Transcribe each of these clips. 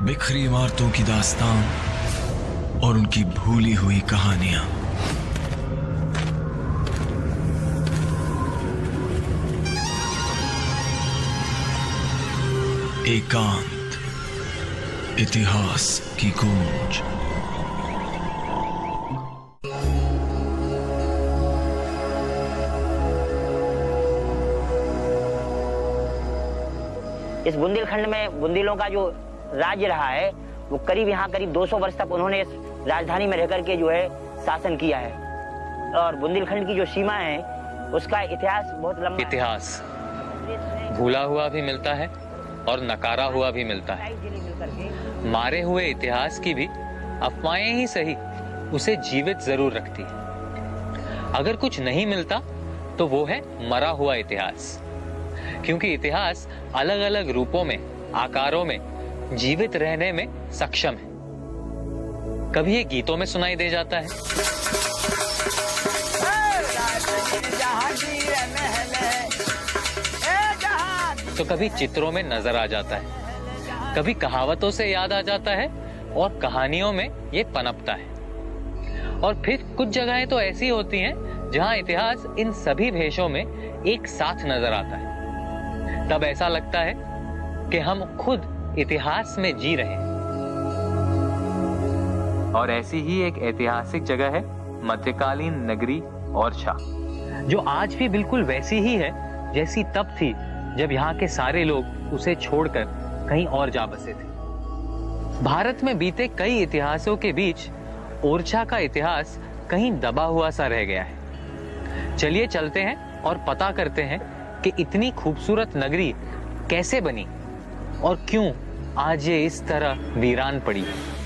बिखरी इमारतों की दास्तान और उनकी भूली हुई कहानियां। एकांत, इतिहास की गूंज। इस बुंदेलखंड में बुंदेलों का जो राज्य रहा है वो करीब 200 वर्ष तक उन्होंने इस राजधानी में रहकर के जो है शासन किया है। और बुंदेलखंड की जो सीमा है उसका इतिहास बहुत लंबा इतिहास भूला हुआ भी मिलता है और नकारा हुआ भी मिलता है। मारे हुए इतिहास की भी अफवाहें ही सही उसे जीवित जरूर रखती है। अगर कुछ नहीं मिलता तो वो है मरा हुआ इतिहास, क्योंकि इतिहास अलग अलग रूपों में, आकारों में जीवित रहने में सक्षम है। कभी ये गीतों में सुनाई दे जाता है, तो कभी चित्रों में नजर आ जाता है, कभी कहावतों से याद आ जाता है और कहानियों में ये पनपता है। और फिर कुछ जगहें तो ऐसी होती हैं जहां इतिहास इन सभी भेषों में एक साथ नजर आता है। तब ऐसा लगता है कि हम खुद इतिहास में जी रहे हैं। और ऐसी ही एक ऐतिहासिक जगह है मध्यकालीन नगरी ओरछा, जो आज भी बिल्कुल वैसी ही है जैसी तब थी जब यहाँ के सारे लोग उसे छोड़कर कहीं और जा बसे थे। भारत में बीते कई इतिहासों के बीच ओरछा का इतिहास कहीं दबा हुआ सा रह गया है। चलिए चलते हैं और पता करते हैं कि इतनी खूबसूरत नगरी कैसे बनी और क्यों आज ये इस तरह वीरान पड़ी है।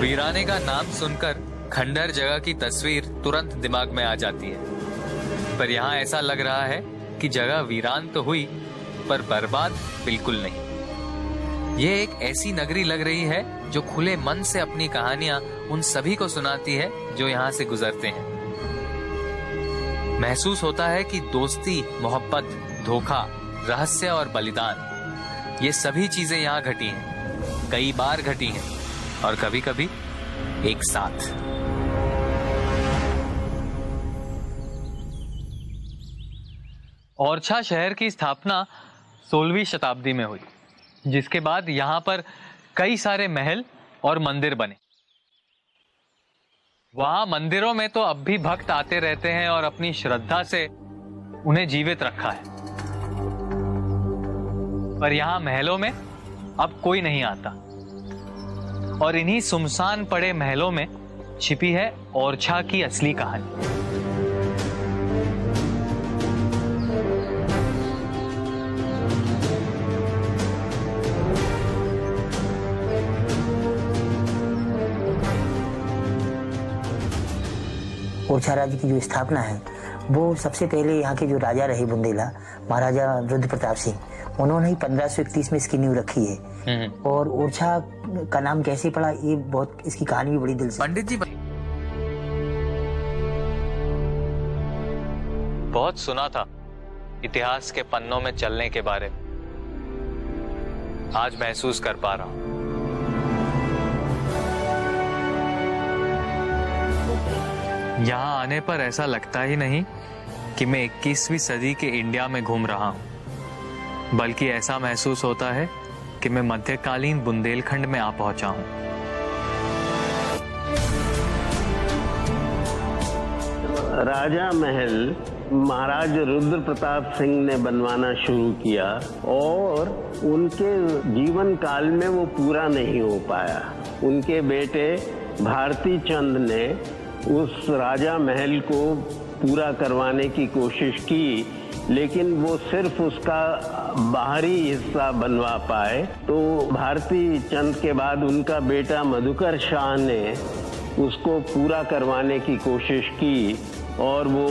वीराने का नाम सुनकर खंडहर जगह की तस्वीर तुरंत दिमाग में आ जाती है, पर यहाँ ऐसा लग रहा है कि जगह वीरान तो हुई पर बर्बाद बिल्कुल नहीं। ये एक ऐसी नगरी लग रही है जो खुले मन से अपनी कहानियां उन सभी को सुनाती है जो यहाँ से गुजरते हैं। महसूस होता है कि दोस्ती, मोहब्बत, धोखा, रहस्य और बलिदान, ये सभी चीजें यहाँ घटी हैं, कई बार घटी हैं और कभी कभी एक साथ। ओरछा शहर की स्थापना 16वीं शताब्दी में हुई, जिसके बाद यहाँ पर कई सारे महल और मंदिर बने। वहां मंदिरों में तो अब भी भक्त आते रहते हैं और अपनी श्रद्धा से उन्हें जीवित रखा है, पर यहाँ महलों में अब कोई नहीं आता। और इन्हीं सुनसान पड़े महलों में छिपी है ओरछा की असली कहानी। ओरछा राज्य की जो स्थापना है वो सबसे पहले यहाँ के जो राजा रहे बुंदेला, महाराजा रुद्र प्रताप सिंह, उन्होंने ही 1531 में इसकी नींव रखी है। और ओरछा का नाम कैसे पड़ा, ये बहुत, इसकी कहानी भी बड़ी दिलचस्प। पंडित जी, बहुत सुना था इतिहास के पन्नों में चलने के बारे में, आज महसूस कर पा रहा हूं। यहाँ आने पर ऐसा लगता ही नहीं कि मैं 21वीं सदी के इंडिया में घूम रहा हूं, बल्कि ऐसा महसूस होता है कि मैं मध्यकालीन बुंदेलखंड में आ पहुंचा हूं। राजा महल महाराज रुद्र प्रताप सिंह ने बनवाना शुरू किया और उनके जीवन काल में वो पूरा नहीं हो पाया। उनके बेटे भारती चंद ने उस राजा महल को पूरा करवाने की कोशिश की, लेकिन वो सिर्फ उसका बाहरी हिस्सा बनवा पाए। तो भारती चंद के बाद उनका बेटा मधुकर शाह ने उसको पूरा करवाने की कोशिश की और वो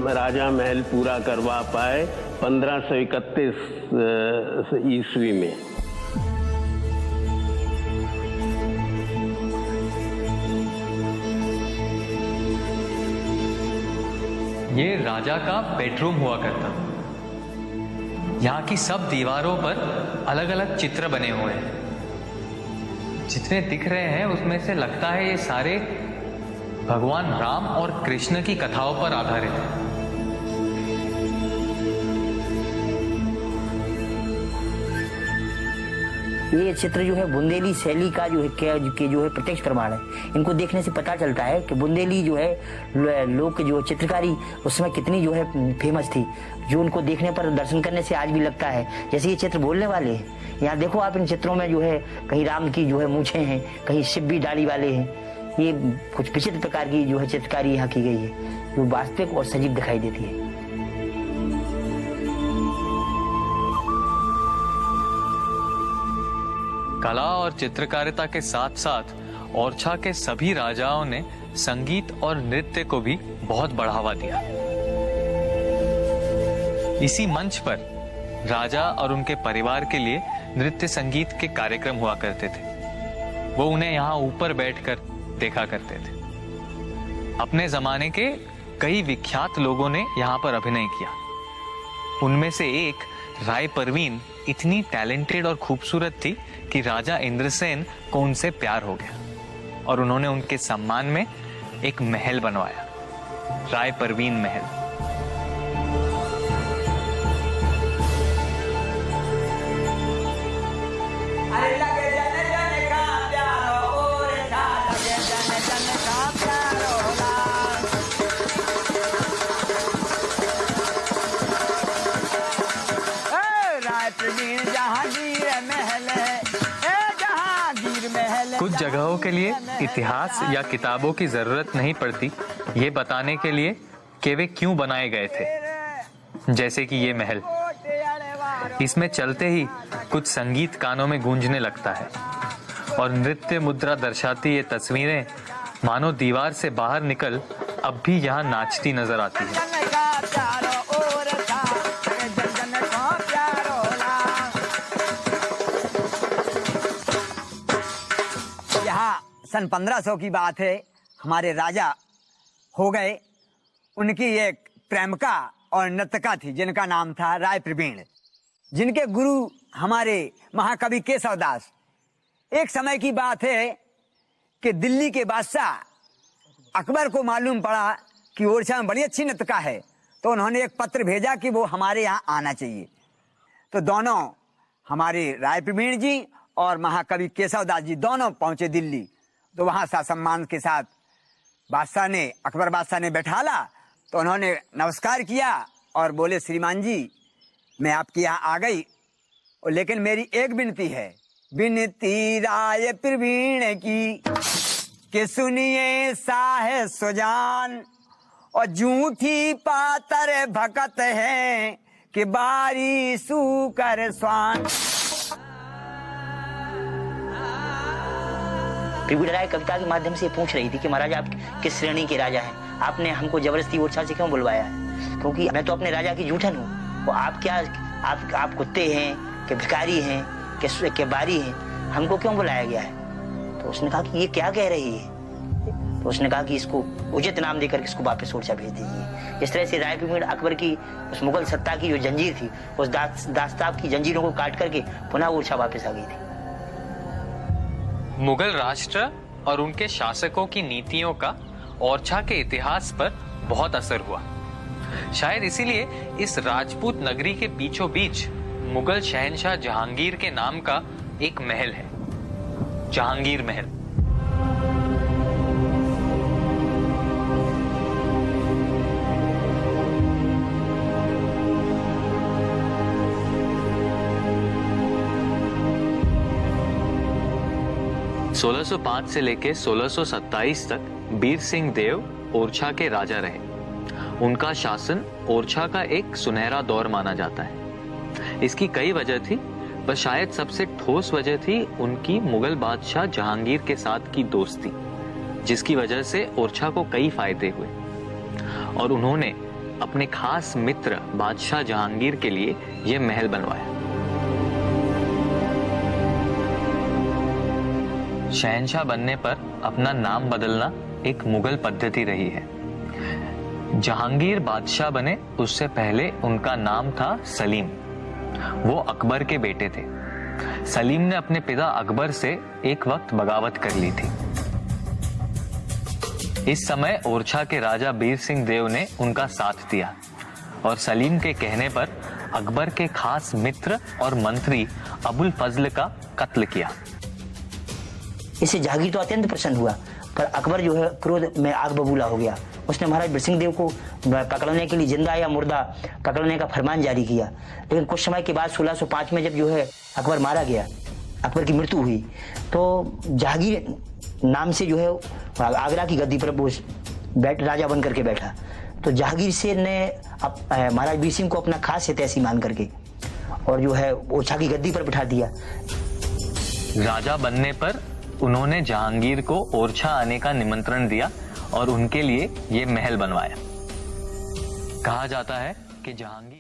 राजा महल पूरा करवा पाए 1531 ईस्वी में। ये राजा का बेडरूम हुआ करता। यहाँ की सब दीवारों पर अलग अलग चित्र बने हुए हैं। जितने दिख रहे हैं उसमें से लगता है ये सारे भगवान राम और कृष्ण की कथाओं पर आधारित है। ये चित्र जो है बुंदेली शैली का जो है प्रत्यक्ष प्रमाण है। इनको देखने से पता चलता है कि बुंदेली जो है लोक जो चित्रकारी उस समय कितनी जो है फेमस थी, जो उनको देखने पर दर्शन करने से आज भी लगता है जैसे ये चित्र बोलने वाले हैं। यहाँ देखो आप, इन चित्रों में जो है कहीं राम की जो है मूछें हैं, कहीं शिव भी डाली वाले हैं। ये कुछ विचित्र प्रकार की जो है चित्रकारी यहाँ की गई है, जो वास्तविक और सजीव दिखाई देती है। कला और चित्रकारिता के साथ साथ ओरछा के सभी राजाओं ने संगीत और नृत्य को भी बहुत बढ़ावा दिया। इसी मंच पर राजा और उनके परिवार के लिए नृत्य संगीत के कार्यक्रम हुआ करते थे। वो उन्हें यहाँ ऊपर बैठकर देखा करते थे। अपने जमाने के कई विख्यात लोगों ने यहाँ पर अभिनय किया। उनमें से एक राय परवीन इतनी टैलेंटेड और खूबसूरत थी कि राजा इंद्रसेन को उनसे प्यार हो गया और उन्होंने उनके सम्मान में एक महल बनवाया, राय परवीन महल। कुछ जगहों के लिए इतिहास या किताबों की जरूरत नहीं पड़ती ये बताने के लिए कि वे क्यों बनाए गए थे। जैसे कि ये महल, इसमें चलते ही कुछ संगीत कानों में गूंजने लगता है और नृत्य मुद्रा दर्शाती ये तस्वीरें मानो दीवार से बाहर निकल अब भी यहाँ नाचती नजर आती है। सन 1500 की बात है। हमारे राजा हो गए, उनकी एक प्रेमिका और नर्तका थी जिनका नाम था राय प्रवीण, जिनके गुरु हमारे महाकवि केशवदास। एक समय की बात है कि दिल्ली के बादशाह अकबर को मालूम पड़ा कि ओरछा में बड़ी अच्छी नर्तका है, तो उन्होंने एक पत्र भेजा कि वो हमारे यहाँ आना चाहिए। तो दोनों हमारे राय प्रवीण जी और महाकवि केशवदास जी दोनों पहुंचे दिल्ली। तो वहां सम्मान के साथ बादशाह ने, अकबर बादशाह ने बैठाला, तो उन्होंने नमस्कार किया और बोले, श्रीमान जी मैं आपके यहाँ आ गई, लेकिन मेरी एक विनती है, विनती राय प्रवीण की कि सुनिए साहे सुजान, और जूठी पातर भकत है कि बारी सूकर स्वान। त्रिपुरा राय कविता के माध्यम से पूछ रही थी कि महाराज आप किस श्रेणी के राजा हैं, आपने हमको जबरदस्ती ओरछा से क्यों बुलवाया है, क्योंकि मैं तो अपने राजा की जूठन हूँ, और आप क्या आप कुत्ते हैं कि भिखारी हैं कि बारी हैं, हमको क्यों बुलाया गया है। तो उसने कहा कि ये क्या कह रही है। तो उसने कहा कि इसको उचित नाम देकर इसको वापस ओरछा भेज दीजिए। इस तरह से राय प्रवीण अकबर की उस मुगल सत्ता की जो जंजीर थी, उस दास्ताब की जंजीरों को काट करके पुनः ओरछा वापस आ गई थी। मुगल राष्ट्र और उनके शासकों की नीतियों का ओरछा के इतिहास पर बहुत असर हुआ। शायद इसीलिए इस राजपूत नगरी के बीचों बीच मुगल शहंशाह जहांगीर के नाम का एक महल है, जहांगीर महल। सोलह 1605 से लेकर 1627 तक बीर सिंह देव ओरछा के राजा रहे। उनका शासन ओरछा का एक सुनहरा दौर माना जाता है। इसकी कई वजह थी, पर शायद सबसे ठोस वजह थी उनकी मुगल बादशाह जहांगीर के साथ की दोस्ती, जिसकी वजह से ओरछा को कई फायदे हुए और उन्होंने अपने खास मित्र बादशाह जहांगीर के लिए यह महल बनवाया। शहंशाह बनने पर अपना नाम बदलना एक मुगल पद्धति रही है। जहांगीर बादशाह बने उससे पहले उनका नाम था सलीम। वो अकबर के बेटे थे। सलीम ने अपने पिता अकबर से एक वक्त बगावत कर ली थी। इस समय ओरछा के राजा बीर सिंह देव ने उनका साथ दिया और सलीम के कहने पर अकबर के खास मित्र और मंत्री अबुल फजल का कत्ल किया। इससे जहांगीर तो अत्यंत प्रसन्न हुआ, पर अकबर जो है क्रोध में आग बबूला हो गया। उसने महाराज बिरसिंह देव को पकड़ने के लिए जिंदा या मुर्दा पकड़ने का फरमान जारी किया। लेकिन कुछ समय के बाद 1605 में जब जो है अकबर मारा गया, अकबर की मृत्यु हुई, तो जहांगीर नाम से जो है आगरा की गद्दी पर राजा बन करके बैठा। तो जहांगीर से ने महाराज बीर सिंह को अपना खास हितैषी मान करके और जो है ओरछा की गद्दी पर बिठा दिया। राजा बनने पर उन्होंने जहांगीर को ओरछा आने का निमंत्रण दिया और उनके लिए ये महल बनवाया। कहा जाता है कि जहांगीर